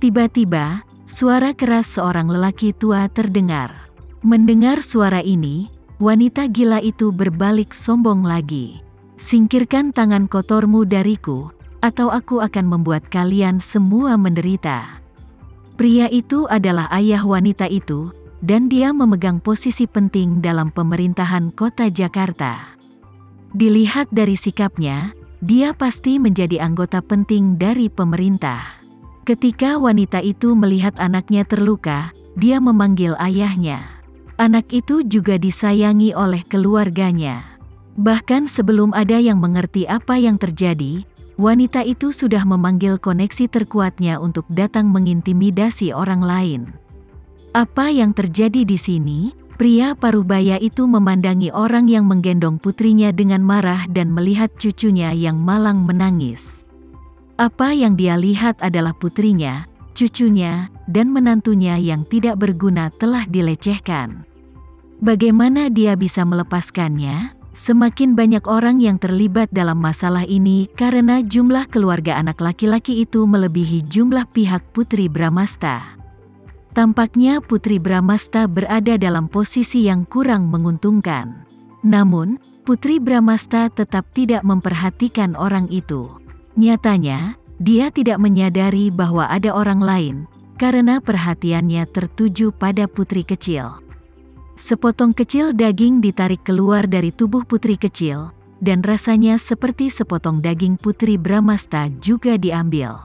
Tiba-tiba, suara keras seorang lelaki tua terdengar. Mendengar suara ini, wanita gila itu berbalik sombong lagi. "Singkirkan tangan kotormu dariku, atau aku akan membuat kalian semua menderita." Pria itu adalah ayah wanita itu, dan dia memegang posisi penting dalam pemerintahan kota Jakarta. Dilihat dari sikapnya, dia pasti menjadi anggota penting dari pemerintah. Ketika wanita itu melihat anaknya terluka, dia memanggil ayahnya. Anak itu juga disayangi oleh keluarganya. Bahkan sebelum ada yang mengerti apa yang terjadi, wanita itu sudah memanggil koneksi terkuatnya untuk datang mengintimidasi orang lain. Apa yang terjadi di sini? Pria parubaya itu memandangi orang yang menggendong putrinya dengan marah dan melihat cucunya yang malang menangis. Apa yang dia lihat adalah putrinya, cucunya, dan menantunya yang tidak berguna telah dilecehkan. Bagaimana dia bisa melepaskannya? Semakin banyak orang yang terlibat dalam masalah ini karena jumlah keluarga anak laki-laki itu melebihi jumlah pihak Putri Bramasta. Tampaknya Putri Bramasta berada dalam posisi yang kurang menguntungkan. Namun, Putri Bramasta tetap tidak memperhatikan orang itu. Nyatanya, dia tidak menyadari bahwa ada orang lain, karena perhatiannya tertuju pada putri kecil. Sepotong kecil daging ditarik keluar dari tubuh putri kecil, dan rasanya seperti sepotong daging Putri Bramasta juga diambil.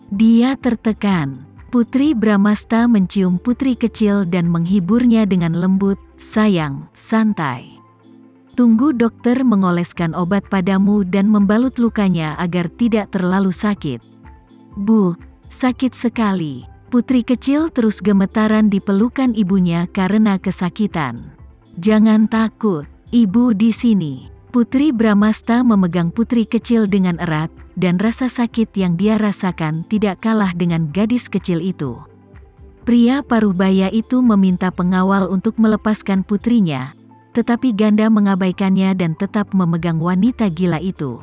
Dia tertekan. Putri Bramasta mencium putri kecil dan menghiburnya dengan lembut, "Sayang, santai. Tunggu dokter mengoleskan obat padamu dan membalut lukanya agar tidak terlalu sakit." "Bu, sakit sekali." Putri kecil terus gemetaran di pelukan ibunya karena kesakitan. "Jangan takut, ibu di sini." Putri Bramasta memegang putri kecil dengan erat, dan rasa sakit yang dia rasakan tidak kalah dengan gadis kecil itu. Pria parubaya itu meminta pengawal untuk melepaskan putrinya, tetapi ganda mengabaikannya dan tetap memegang wanita gila itu.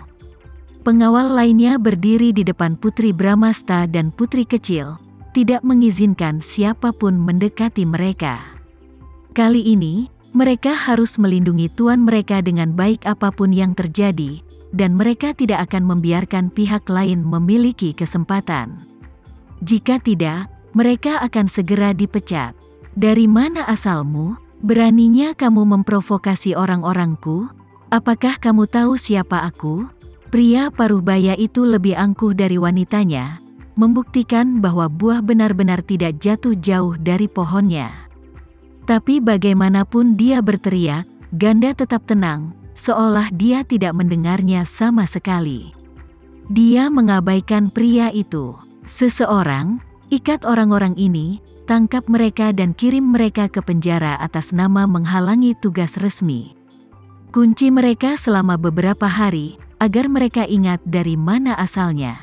Pengawal lainnya berdiri di depan Putri Bramasta dan putri kecil, tidak mengizinkan siapapun mendekati mereka. Kali ini, mereka harus melindungi tuan mereka dengan baik apapun yang terjadi, dan mereka tidak akan membiarkan pihak lain memiliki kesempatan. Jika tidak, mereka akan segera dipecat. "Dari mana asalmu? Beraninya kamu memprovokasi orang-orangku? Apakah kamu tahu siapa aku?" Pria parubaya itu lebih angkuh dari wanitanya, membuktikan bahwa buah benar-benar tidak jatuh jauh dari pohonnya. Tapi bagaimanapun dia berteriak, ganda tetap tenang, seolah dia tidak mendengarnya sama sekali. Dia mengabaikan pria itu. "Seseorang, ikat orang-orang ini, tangkap mereka dan kirim mereka ke penjara atas nama menghalangi tugas resmi. Kunci mereka selama beberapa hari, agar mereka ingat dari mana asalnya."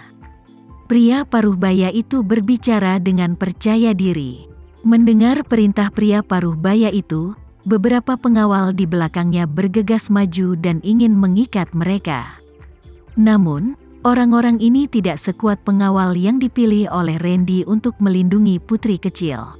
Pria parubaya itu berbicara dengan percaya diri. Mendengar perintah pria parubaya itu, beberapa pengawal di belakangnya bergegas maju dan ingin mengikat mereka. Namun, orang-orang ini tidak sekuat pengawal yang dipilih oleh Randy untuk melindungi putri kecil.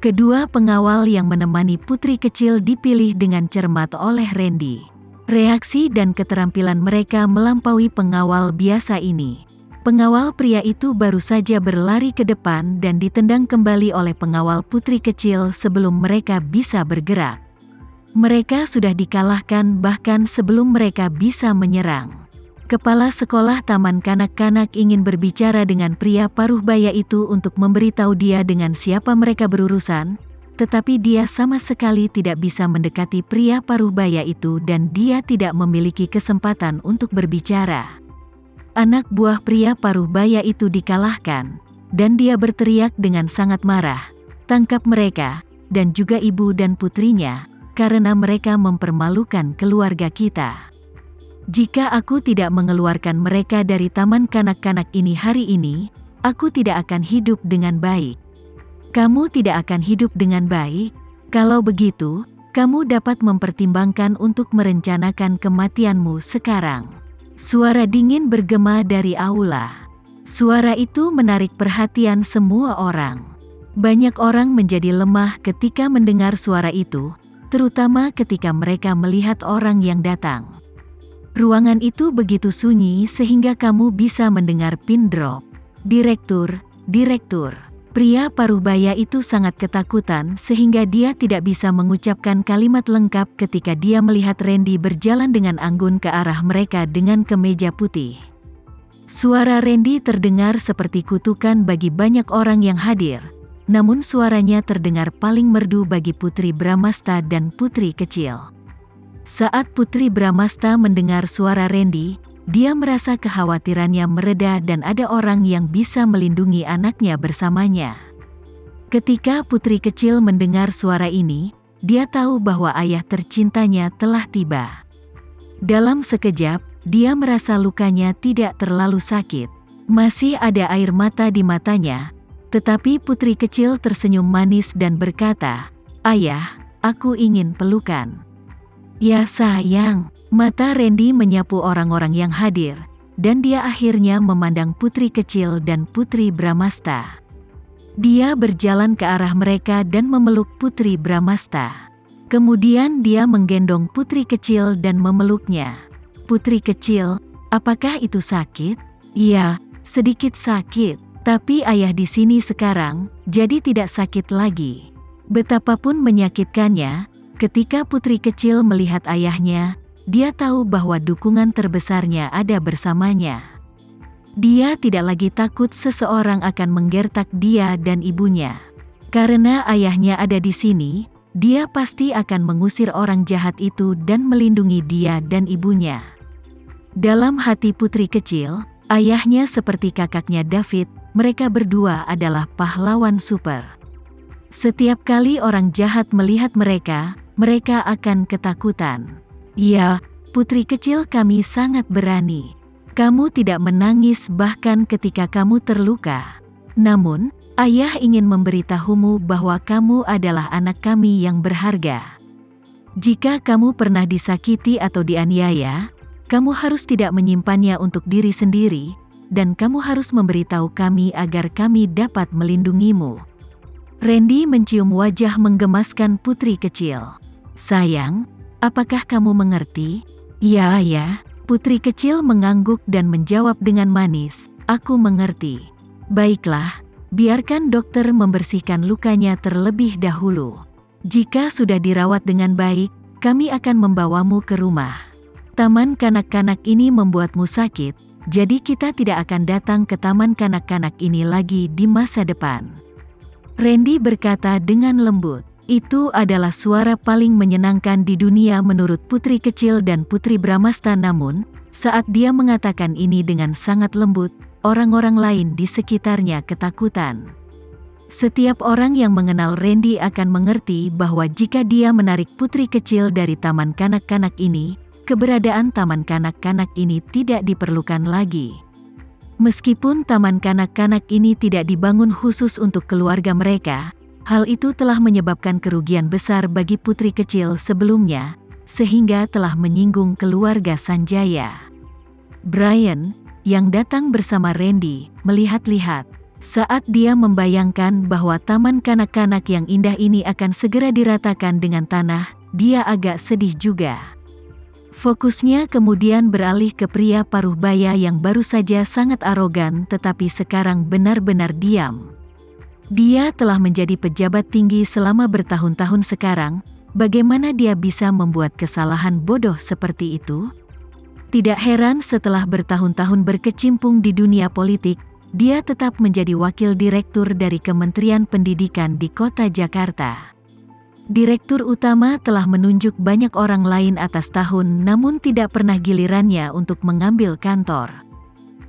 Kedua pengawal yang menemani putri kecil dipilih dengan cermat oleh Randy. Reaksi dan keterampilan mereka melampaui pengawal biasa ini. Pengawal pria itu baru saja berlari ke depan dan ditendang kembali oleh pengawal putri kecil sebelum mereka bisa bergerak. Mereka sudah dikalahkan bahkan sebelum mereka bisa menyerang. Kepala sekolah taman kanak-kanak ingin berbicara dengan pria parubaya itu untuk memberitahu dia dengan siapa mereka berurusan, tetapi dia sama sekali tidak bisa mendekati pria parubaya itu dan dia tidak memiliki kesempatan untuk berbicara. Anak buah pria parubaya itu dikalahkan, dan dia berteriak dengan sangat marah, "Tangkap mereka, dan juga ibu dan putrinya, karena mereka mempermalukan keluarga kita. Jika aku tidak mengeluarkan mereka dari taman kanak-kanak ini hari ini, aku tidak akan hidup dengan baik." "Kamu tidak akan hidup dengan baik? Kalau begitu, kamu dapat mempertimbangkan untuk merencanakan kematianmu sekarang." Suara dingin bergema dari aula. Suara itu menarik perhatian semua orang. Banyak orang menjadi lemah ketika mendengar suara itu, terutama ketika mereka melihat orang yang datang. Ruangan itu begitu sunyi sehingga kamu bisa mendengar pin drop. Direktur, direktur. Pria paruh-baya itu sangat ketakutan sehingga dia tidak bisa mengucapkan kalimat lengkap ketika dia melihat Randy berjalan dengan anggun ke arah mereka dengan kemeja putih. Suara Randy terdengar seperti kutukan bagi banyak orang yang hadir, namun suaranya terdengar paling merdu bagi Putri Bramasta dan putri kecil. Saat Putri Bramasta mendengar suara Randy, dia merasa kekhawatirannya mereda dan ada orang yang bisa melindungi anaknya bersamanya. Ketika putri kecil mendengar suara ini, dia tahu bahwa ayah tercintanya telah tiba. Dalam sekejap, dia merasa lukanya tidak terlalu sakit. Masih ada air mata di matanya, tetapi putri kecil tersenyum manis dan berkata, "Ayah, aku ingin pelukan." "Ya sayang." Mata Randy menyapu orang-orang yang hadir, dan dia akhirnya memandang putri kecil dan Putri Bramasta. Dia berjalan ke arah mereka dan memeluk Putri Bramasta. Kemudian dia menggendong putri kecil dan memeluknya. "Putri kecil, apakah itu sakit?" "Iya, sedikit sakit, tapi ayah di sini sekarang, jadi tidak sakit lagi." Betapapun menyakitkannya, ketika putri kecil melihat ayahnya, dia tahu bahwa dukungan terbesarnya ada bersamanya. Dia tidak lagi takut seseorang akan menggertak dia dan ibunya. Karena ayahnya ada di sini, dia pasti akan mengusir orang jahat itu dan melindungi dia dan ibunya. Dalam hati putri kecil, ayahnya seperti kakaknya David, mereka berdua adalah pahlawan super. Setiap kali orang jahat melihat mereka, mereka akan ketakutan. "Ya, putri kecil, kami sangat berani. Kamu tidak menangis bahkan ketika kamu terluka. Namun, ayah ingin memberitahumu bahwa kamu adalah anak kami yang berharga. Jika kamu pernah disakiti atau dianiaya, kamu harus tidak menyimpannya untuk diri sendiri, dan kamu harus memberitahu kami agar kami dapat melindungimu." Randy mencium wajah menggemaskan putri kecil. "Sayang, apakah kamu mengerti?" "Ya, ya." Putri kecil mengangguk dan menjawab dengan manis, "Aku mengerti." "Baiklah, biarkan dokter membersihkan lukanya terlebih dahulu. Jika sudah dirawat dengan baik, kami akan membawamu ke rumah. Taman kanak-kanak ini membuatmu sakit, jadi kita tidak akan datang ke taman kanak-kanak ini lagi di masa depan." Randy berkata dengan lembut. Itu adalah suara paling menyenangkan di dunia menurut putri kecil dan Putri Bramasta. Namun, saat dia mengatakan ini dengan sangat lembut, orang-orang lain di sekitarnya ketakutan. Setiap orang yang mengenal Randy akan mengerti bahwa jika dia menarik putri kecil dari taman kanak-kanak ini, keberadaan taman kanak-kanak ini tidak diperlukan lagi. Meskipun taman kanak-kanak ini tidak dibangun khusus untuk keluarga mereka, hal itu telah menyebabkan kerugian besar bagi putri kecil sebelumnya, sehingga telah menyinggung keluarga Sanjaya. Brian, yang datang bersama Randy, melihat-lihat. Saat dia membayangkan bahwa taman kanak-kanak yang indah ini akan segera diratakan dengan tanah, dia agak sedih juga. Fokusnya kemudian beralih ke pria paruh-baya yang baru saja sangat arogan tetapi sekarang benar-benar diam. Dia telah menjadi pejabat tinggi selama bertahun-tahun sekarang, bagaimana dia bisa membuat kesalahan bodoh seperti itu? Tidak heran setelah bertahun-tahun berkecimpung di dunia politik, dia tetap menjadi wakil direktur dari Kementerian Pendidikan di Kota Jakarta. Direktur utama telah menunjuk banyak orang lain atas tahun namun tidak pernah gilirannya untuk mengambil kantor.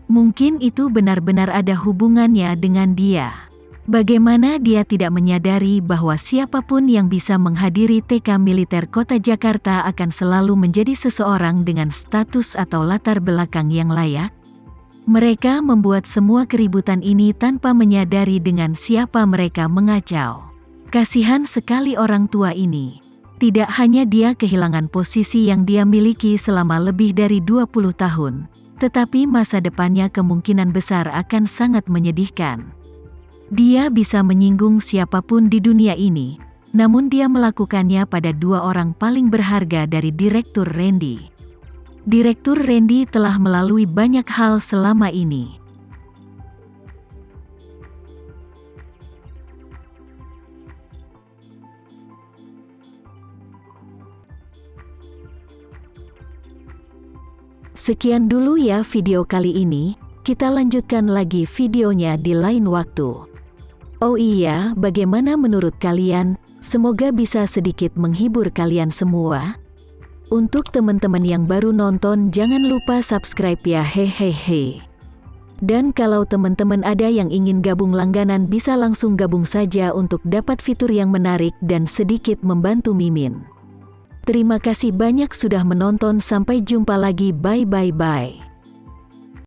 Mungkin itu benar-benar ada hubungannya dengan dia. Bagaimana dia tidak menyadari bahwa siapapun yang bisa menghadiri TK Militer Kota Jakarta akan selalu menjadi seseorang dengan status atau latar belakang yang layak? Mereka membuat semua keributan ini tanpa menyadari dengan siapa mereka mengacau. Kasihan sekali orang tua ini. Tidak hanya dia kehilangan posisi yang dia miliki selama lebih dari 20 tahun, Tetapi masa depannya kemungkinan besar akan sangat menyedihkan. Dia bisa menyinggung siapapun di dunia ini, namun dia melakukannya pada dua orang paling berharga dari Direktur Randy. Direktur Randy telah melalui banyak hal selama ini. Sekian dulu ya video kali ini, kita lanjutkan lagi videonya di lain waktu. Oh iya, bagaimana menurut kalian? Semoga bisa sedikit menghibur kalian semua. Untuk teman-teman yang baru nonton, jangan lupa subscribe ya, hehehe. Dan kalau teman-teman ada yang ingin gabung langganan, bisa langsung gabung saja untuk dapat fitur yang menarik dan sedikit membantu Mimin. Terima kasih banyak sudah menonton, sampai jumpa lagi, bye.